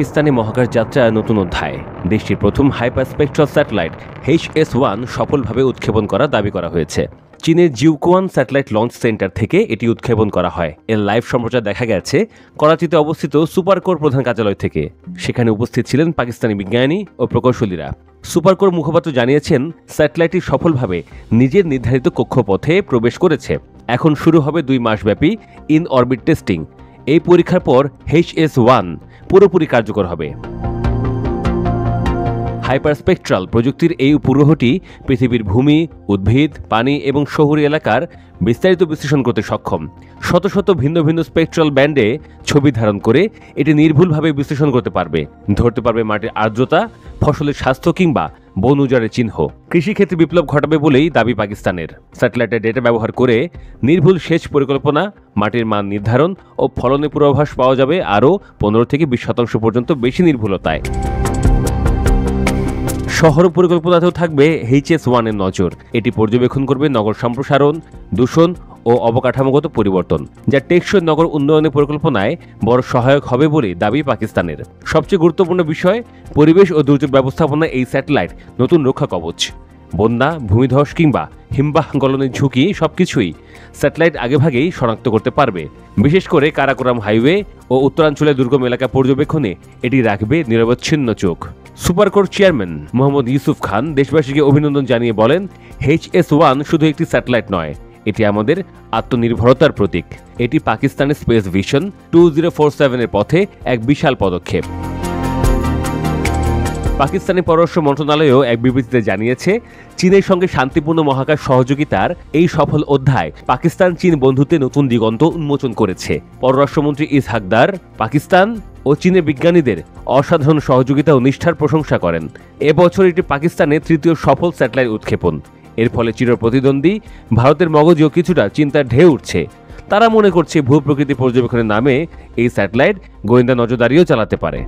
পাকিস্তানি মহাকাশ যাত্রা নতুন অধ্যায়। দেশটির প্রথম হাইপারস্পেকট্রাল স্যাটেলাইট HS-1 সফলভাবে উৎক্ষেপণ করা দাবি করা হয়েছে। চীনের জিউকুয়ান স্যাটেলাইট লঞ্চ সেন্টার থেকে এটি উৎক্ষেপণ করা হয়। এর লাইভ সম্প্রচার দেখা গেছে করাচিতে অবস্থিত সুপারকোর প্রধান কার্যালয় থেকে। সেখানে উপস্থিত ছিলেন পাকিস্তানি বিজ্ঞানী ও প্রকৌশলীরা। সুপারকোর মুখপাত্র জানিয়েছেন, স্যাটেলাইটটি সফলভাবে নিজের নির্ধারিত কক্ষপথে প্রবেশ করেছে। এখন শুরু হবে 2 মাসব্যাপী ইন অরবিট টেস্টিং। এই পরীক্ষার পর HS-1 পুরোপুরি কার্যকর হবে। হাইপারস্পেকট্রাল প্রযুক্তির এই উপগ্রহটি পৃথিবীর ভূমি, উদ্ভিদ, পানি এবং শহুরি এলাকার বিস্তারিত বিশ্লেষণ করতে সক্ষম। শত শত ভিন্ন ভিন্ন স্পেকট্রাল ব্যান্ডে ছবি ধারণ করে এটি নির্ভুলভাবে বিশ্লেষণ করতে পারবে। ধরতে পারবে মাটির আর্দ্রতা, ফসলের স্বাস্থ্য কিংবা বন উজাড়ের চিহ্ন। কৃষিক্ষেত্রে বিপ্লব ঘটাবে বলেই দাবি পাকিস্তানের। স্যাটেলাইটের ডেটা ব্যবহার করে নির্ভুল সেচ পরিকল্পনা, মাটির মান নির্ধারণ ও ফলনের পূর্বাভাস পাওয়া যাবে আরও 15 থেকে 20% পর্যন্ত বেশি নির্ভুলতায়। শহর পরিকল্পনাতেও থাকবে HS-1 এর নজর। এটি পর্যবেক্ষণ করবে নগর সম্প্রসারণ, দূষণ ও অবকাঠামোগত পরিবর্তন, যা টেকসই নগর উন্নয়নের পরিকল্পনায় বড় সহায়ক হবে বলে দাবি পাকিস্তানের। সবচেয়ে গুরুত্বপূর্ণ বিষয়, পরিবেশ ও দুর্যোগ ব্যবস্থাপনায় এই স্যাটেলাইট নতুন রক্ষা কবচ। বন্যা, ভূমিধস কিংবা হিমবাহ গলনের ঝুঁকি সবকিছুই স্যাটেলাইট আগেভাগেই শনাক্ত করতে পারবে। বিশেষ করে কারাকোরাম হাইওয়ে ও উত্তরাঞ্চলের দুর্গম এলাকা পর্যবেক্ষণে এটি রাখবে নিরবচ্ছিন্ন চোখ। সুপারকোর চেয়ারম্যান মোহাম্মদ ইউসুফ খান দেশবাসীকে অভিনন্দন জানিয়ে বলেন, HS-1 শুধু একটি স্যাটেলাইট নয়, এটি আমাদের আত্মনির্ভরতার প্রতীক। এটি পাকিস্তানের স্পেস ভিশন 2047 এর পথে এক বিশাল পদক্ষেপ। পাকিস্তানি পররাষ্ট্র মন্ত্রণালয়ও এক বিবৃতিতে জানিয়েছে, চীনের সঙ্গে শান্তিপূর্ণ মহাকাশ সহযোগিতার এই সফল অধ্যায় পাকিস্তান চীন বন্ধুত্বে নতুন দিগন্ত উন্মোচন করেছে। পররাষ্ট্রমন্ত্রী ইসহাক দার পাকিস্তান ও চীনের বিজ্ঞানীদের অসাধারণ সহযোগিতা ও নিষ্ঠার প্রশংসা করেন। এবছর এটি পাকিস্তানের 3য় সফল স্যাটেলাইট উৎক্ষেপণ। এর ফলে চিরপ্রতিদ্বন্দ্বী ভারতের মগজেও কিছুটা চিন্তার ঢেউ উঠছে। তারা মনে করছে ভূপ্রকৃতি পর্যবেক্ষণের নামে এই স্যাটেলাইট গোয়েন্দা নজরদারিও চালাতে পারে।